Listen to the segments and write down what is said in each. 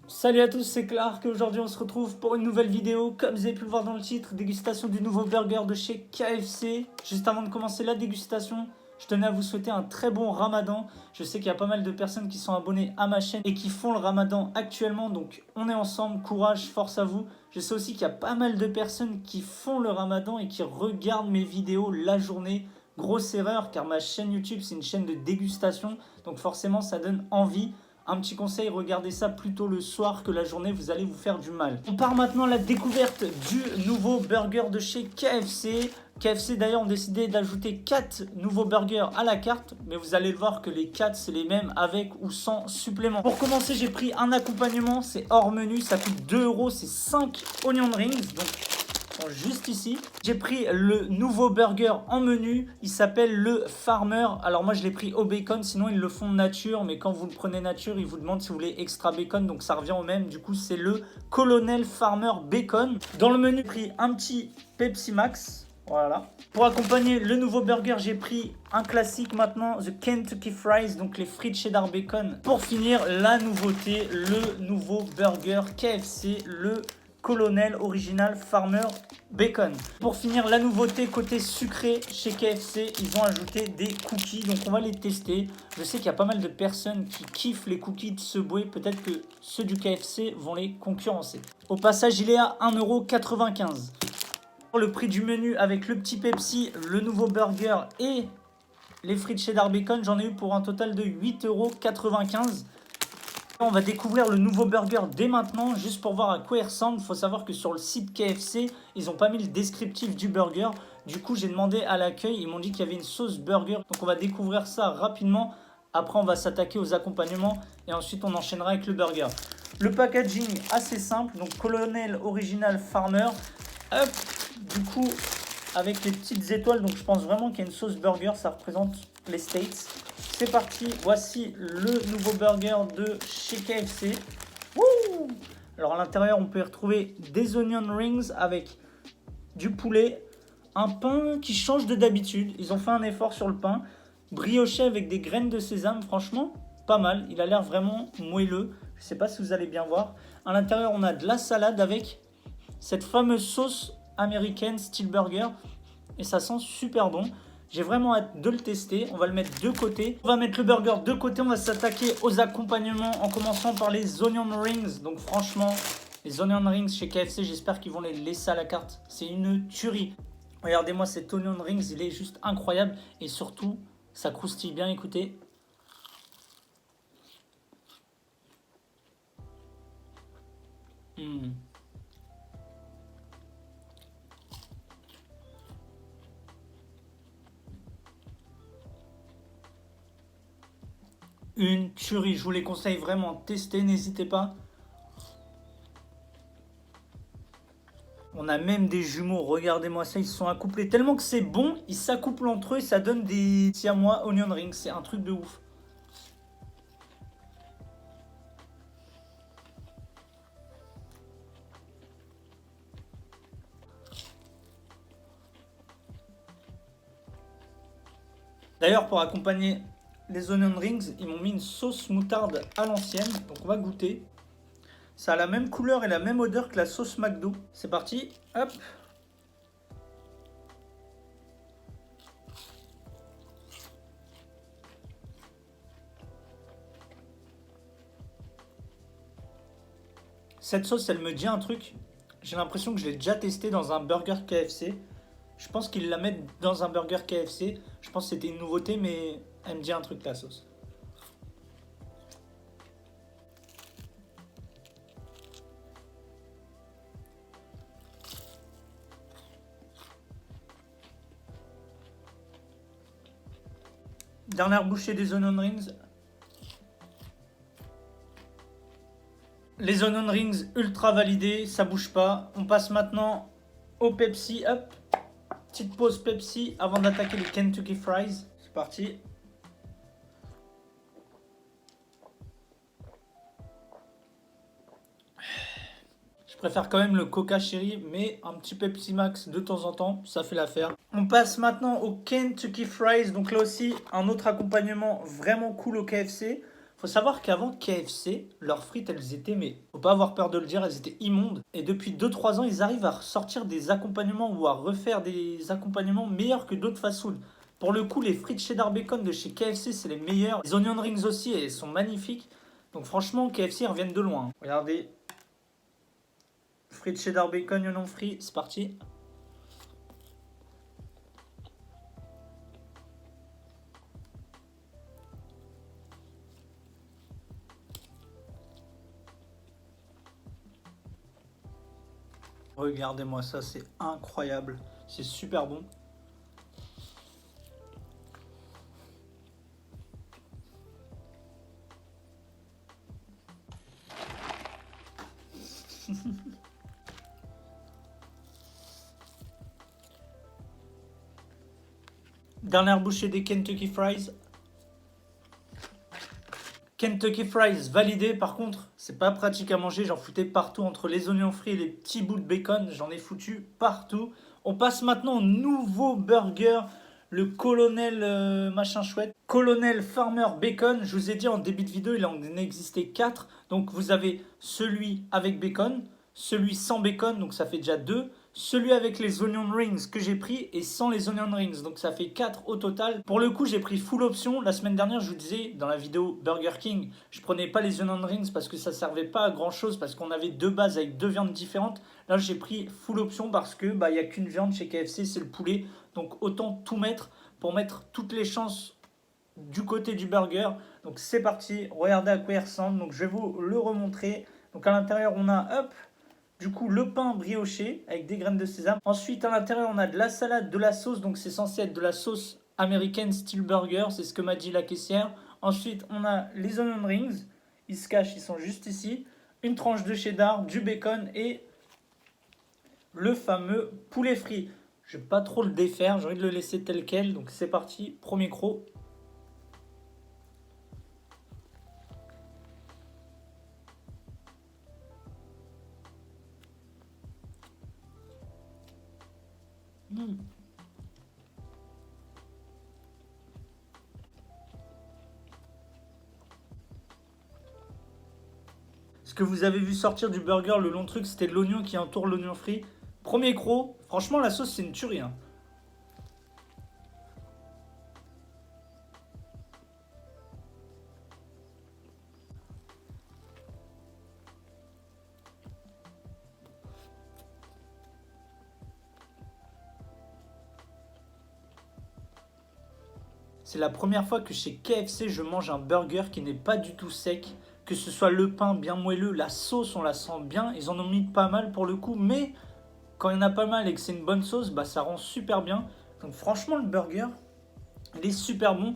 Salut à tous, c'est Clark et aujourd'hui on se retrouve pour une nouvelle vidéo. Comme vous avez pu le voir dans le titre, dégustation du nouveau burger de chez KFC. Juste avant de commencer la dégustation, je tenais à vous souhaiter un très bon ramadan. Je sais qu'il y a pas mal de personnes qui sont abonnées à ma chaîne et qui font le ramadan actuellement. Donc on est ensemble, courage, force à vous. Je sais aussi qu'il y a pas mal de personnes qui font le ramadan et qui regardent mes vidéos la journée. Grosse erreur car ma chaîne YouTube c'est une chaîne de dégustation. Donc forcément ça donne envie. Un petit conseil, regardez ça plutôt le soir que la journée, vous allez vous faire du mal. On part maintenant à la découverte du nouveau burger de chez KFC. KFC d'ailleurs ont décidé d'ajouter 4 nouveaux burgers à la carte, mais vous allez le voir que les 4 c'est les mêmes avec ou sans supplément. Pour commencer, j'ai pris un accompagnement, c'est hors menu, ça coûte 2 euros, c'est 5 onion rings, donc juste ici. J'ai pris le nouveau burger en menu, il s'appelle le Farmer. Alors moi je l'ai pris au bacon, sinon ils le font nature, mais quand vous le prenez nature, ils vous demandent si vous voulez extra bacon, donc ça revient au même. Du coup c'est le Colonel Farmer Bacon. Dans le menu, j'ai pris un petit Pepsi Max. Voilà. Pour accompagner le nouveau burger, j'ai pris un classique maintenant, The Kentucky Fries, donc les frites cheddar bacon. Pour finir, la nouveauté, le nouveau burger KFC, le Colonel Original Farmer Bacon. Pour finir, la nouveauté côté sucré chez KFC, ils ont ajouté des cookies, donc on va les tester. Je sais qu'il y a pas mal de personnes qui kiffent les cookies de Subway, peut-être que ceux du KFC vont les concurrencer. Au passage, il est à 1,95 €. Le prix du menu avec le petit Pepsi, le nouveau burger et les frites cheddar bacon, j'en ai eu pour un total de 8,95 €. On va découvrir le nouveau burger dès maintenant, juste pour voir à quoi il ressemble. Il faut savoir que sur le site KFC, ils n'ont pas mis le descriptif du burger. Du coup, j'ai demandé à l'accueil, ils m'ont dit qu'il y avait une sauce burger. Donc on va découvrir ça rapidement. Après, on va s'attaquer aux accompagnements et ensuite on enchaînera avec le burger. Le packaging assez simple, donc Colonel Original Farmer. Hop, du coup, avec les petites étoiles, donc je pense vraiment qu'il y a une sauce burger, ça représente les States. C'est parti, voici le nouveau burger de chez KFC. Wouh! Alors à l'intérieur, on peut y retrouver des onion rings avec du poulet, un pain qui change de d'habitude. Ils ont fait un effort sur le pain. Brioché avec des graines de sésame, franchement, pas mal. Il a l'air vraiment moelleux. Je ne sais pas si vous allez bien voir. À l'intérieur, on a de la salade avec cette fameuse sauce américaine style burger. Et ça sent super bon. J'ai vraiment hâte de le tester. On va le mettre de côté. On va mettre le burger de côté. On va s'attaquer aux accompagnements en commençant par les onion rings. Donc franchement, les onion rings chez KFC, j'espère qu'ils vont les laisser à la carte. C'est une tuerie. Regardez-moi cet onion rings, il est juste incroyable. Et surtout, ça croustille bien, écoutez. Une tuerie, je vous les conseille vraiment, testez, n'hésitez pas. On a même des jumeaux, regardez-moi ça, ils se sont accouplés tellement que c'est bon, ils s'accouplent entre eux et ça donne des siamois onion rings, c'est un truc de ouf. D'ailleurs, pour accompagner les onion rings, ils m'ont mis une sauce moutarde à l'ancienne, donc on va goûter. Ça a la même couleur et la même odeur que la sauce McDo. C'est parti, hop. Cette sauce, elle me dit un truc. J'ai l'impression que je l'ai déjà testé dans un burger KFC. Je pense qu'ils la mettent dans un burger KFC. Je pense que c'était une nouveauté, mais elle me dit un truc, la sauce. Dernière bouchée des onion rings. Les onion rings ultra validés, ça bouge pas. On passe maintenant au Pepsi. Hop, petite pause Pepsi avant d'attaquer les Kentucky Fries. C'est parti. Je préfère quand même le Coca Cherry, mais un petit Pepsi Max de temps en temps, ça fait l'affaire. On passe maintenant au Kentucky Fries. Donc là aussi, un autre accompagnement vraiment cool au KFC. Faut savoir qu'avant KFC, leurs frites, elles étaient, mais faut pas avoir peur de le dire, elles étaient immondes. Et depuis 2-3 ans, ils arrivent à sortir des accompagnements ou à refaire des accompagnements meilleurs que d'autres fast-food. Pour le coup, les frites cheddar bacon de chez KFC, c'est les meilleurs. Les onion rings aussi, elles sont magnifiques. Donc franchement, KFC, ils reviennent de loin. Regardez, frites cheddar bacon, oignon frit, c'est parti. Regardez-moi ça, c'est incroyable. C'est super bon. Dernière bouchée des Kentucky Fries. Kentucky Fries validé, par contre, c'est pas pratique à manger. J'en foutais partout entre les oignons frits et les petits bouts de bacon. J'en ai foutu partout. On passe maintenant au nouveau burger, le Colonel machin chouette. Colonel Farmer Bacon. Je vous ai dit en début de vidéo, il en existait 4. Donc vous avez celui avec bacon, celui sans bacon, donc ça fait déjà 2. Celui avec les onion rings que j'ai pris et sans les onion rings, donc ça fait 4 au total. Pour le coup, j'ai pris full option. La semaine dernière, je vous disais dans la vidéo Burger King, je prenais pas les onion rings parce que ça servait pas à grand chose, parce qu'on avait 2 bases avec 2 viandes différentes. Là, j'ai pris full option parce que il y a qu'une viande chez KFC, c'est le poulet. Donc autant tout mettre pour mettre toutes les chances du côté du burger. Donc c'est parti, regardez à quoi il ressemble. Donc je vais vous le remontrer. Donc à l'intérieur, on a du coup, le pain brioché avec des graines de sésame. Ensuite, à l'intérieur, on a de la salade, de la sauce. Donc, c'est censé être de la sauce américaine style burger. C'est ce que m'a dit la caissière. Ensuite, on a les onion rings. Ils se cachent, ils sont juste ici. Une tranche de cheddar, du bacon et le fameux poulet frit. Je ne vais pas trop le défaire. J'ai envie de le laisser tel quel. Donc, c'est parti. Premier croc. Ce que vous avez vu sortir du burger, le long truc, c'était de l'oignon qui entoure l'oignon frit. Premier croc. Franchement, la sauce, c'est une tuerie. Hein. C'est la première fois que chez KFC, je mange un burger qui n'est pas du tout sec. Que ce soit le pain bien moelleux, la sauce, on la sent bien. Ils en ont mis pas mal pour le coup, mais quand il y en a pas mal et que c'est une bonne sauce, ça rend super bien. Donc franchement, le burger, il est super bon.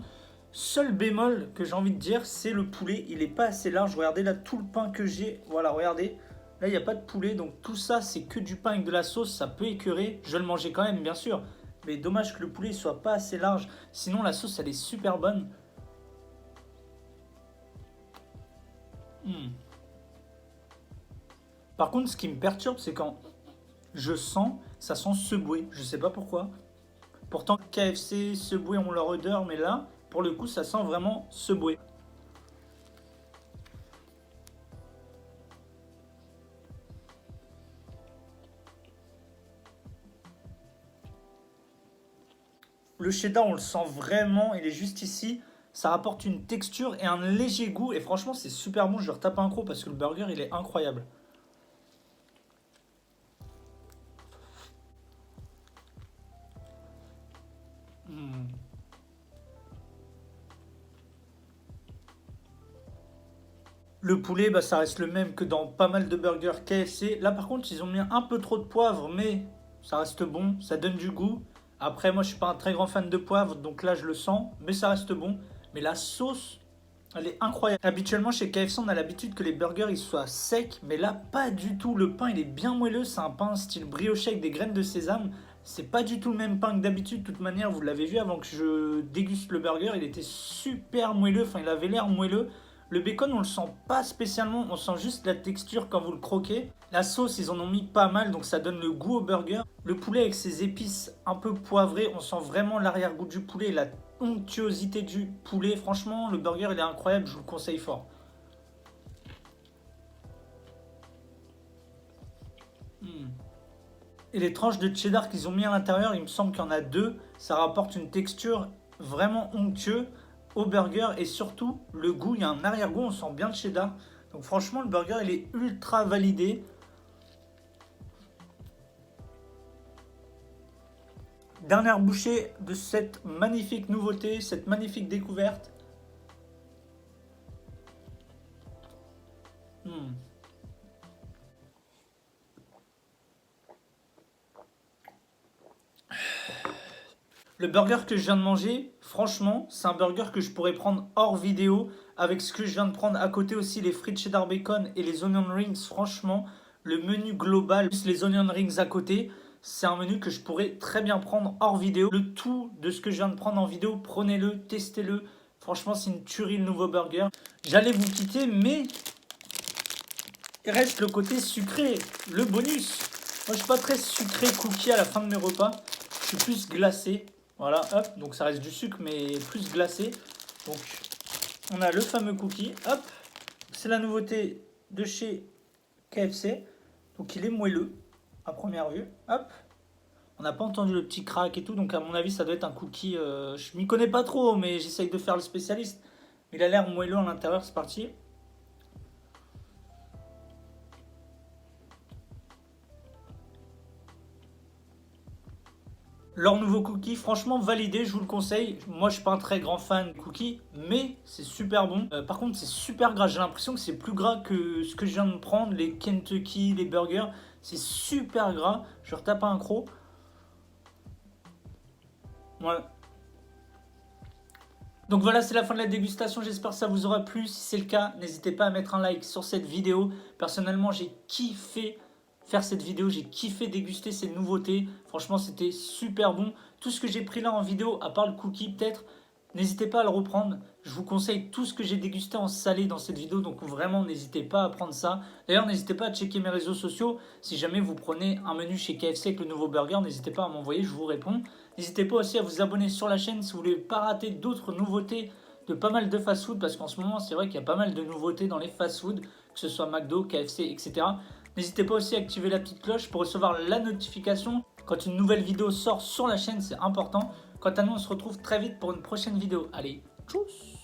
Seul bémol que j'ai envie de dire, c'est le poulet. Il n'est pas assez large. Regardez là, tout le pain que j'ai. Voilà, regardez. Là, il n'y a pas de poulet. Donc tout ça, c'est que du pain avec de la sauce. Ça peut écœurer. Je vais le manger quand même, bien sûr. Mais dommage que le poulet ne soit pas assez large. Sinon, la sauce, elle est super bonne. Par contre, ce qui me perturbe, c'est quand je sens, ça sent Subway. Je sais pas pourquoi. Pourtant, KFC, Subway ont leur odeur, mais là, pour le coup, ça sent vraiment Subway. Le cheddar, on le sent vraiment, il est juste ici. Ça rapporte une texture et un léger goût. Et franchement, c'est super bon. Je vais retaper un croc parce que le burger, il est incroyable. Le poulet, ça reste le même que dans pas mal de burgers KFC. Là, par contre, ils ont mis un peu trop de poivre, mais ça reste bon, ça donne du goût. Après, moi, je suis pas un très grand fan de poivre, donc là, je le sens, mais ça reste bon. Mais la sauce, elle est incroyable. Habituellement, chez KFC, on a l'habitude que les burgers ils soient secs, mais là, pas du tout. Le pain, il est bien moelleux. C'est un pain style brioché avec des graines de sésame. C'est pas du tout le même pain que d'habitude. De toute manière, vous l'avez vu avant que je déguste le burger, il était super moelleux. Enfin, il avait l'air moelleux. Le bacon, on le sent pas spécialement, on sent juste la texture quand vous le croquez. La sauce, ils en ont mis pas mal, donc ça donne le goût au burger. Le poulet avec ses épices un peu poivrées, on sent vraiment l'arrière-goût du poulet et la onctuosité du poulet. Franchement, le burger, il est incroyable. Je vous le conseille fort. Et les tranches de cheddar qu'ils ont mis à l'intérieur, il me semble qu'il y en a 2. Ça rapporte une texture vraiment onctueuse au burger. Et surtout, le goût, il y a un arrière-goût, on sent bien le cheddar. Donc franchement, le burger, il est ultra validé. Dernière bouchée de cette magnifique nouveauté, cette magnifique découverte. Le burger que je viens de manger, franchement, c'est un burger que je pourrais prendre hors vidéo avec ce que je viens de prendre à côté aussi, les frites cheddar bacon et les onion rings. Franchement, le menu global, plus les onion rings à côté, c'est un menu que je pourrais très bien prendre hors vidéo. Le tout de ce que je viens de prendre en vidéo, prenez-le, testez-le. Franchement, c'est une tuerie le nouveau burger. J'allais vous quitter, mais il reste le côté sucré, le bonus. Moi, je suis pas très sucré cookie à la fin de mes repas. Je suis plus glacé. Voilà, hop, donc ça reste du sucre, mais plus glacé. Donc, on a le fameux cookie, hop. C'est la nouveauté de chez KFC. Donc, il est moelleux, à première vue, hop. On n'a pas entendu le petit crack et tout, donc à mon avis, ça doit être un cookie. Je m'y connais pas trop, mais j'essaye de faire le spécialiste. Il a l'air moelleux à l'intérieur, c'est parti. Leur nouveau cookie, franchement validé, je vous le conseille. Moi, je suis pas un très grand fan de cookies, mais c'est super bon. Par contre, c'est super gras. J'ai l'impression que c'est plus gras que ce que je viens de prendre, les Kentucky, les burgers. C'est super gras. Je retape un croc. Voilà. Donc voilà, c'est la fin de la dégustation. J'espère que ça vous aura plu. Si c'est le cas, n'hésitez pas à mettre un like sur cette vidéo. Personnellement, j'ai kiffé faire cette vidéo, j'ai kiffé déguster ces nouveautés. Franchement, c'était super bon. Tout ce que j'ai pris là en vidéo, à part le cookie peut-être, n'hésitez pas à le reprendre. Je vous conseille tout ce que j'ai dégusté en salé dans cette vidéo, donc vraiment n'hésitez pas à prendre ça. D'ailleurs, n'hésitez pas à checker mes réseaux sociaux. Si jamais vous prenez un menu chez KFC avec le nouveau burger, n'hésitez pas à m'envoyer, je vous réponds. N'hésitez pas aussi à vous abonner sur la chaîne si vous voulez pas rater d'autres nouveautés de pas mal de fast-food, parce qu'en ce moment, c'est vrai qu'il y a pas mal de nouveautés dans les fast-food, que ce soit McDo, KFC, etc. N'hésitez pas aussi à activer la petite cloche pour recevoir la notification quand une nouvelle vidéo sort sur la chaîne, c'est important. Quant à nous, on se retrouve très vite pour une prochaine vidéo. Allez, tchuss!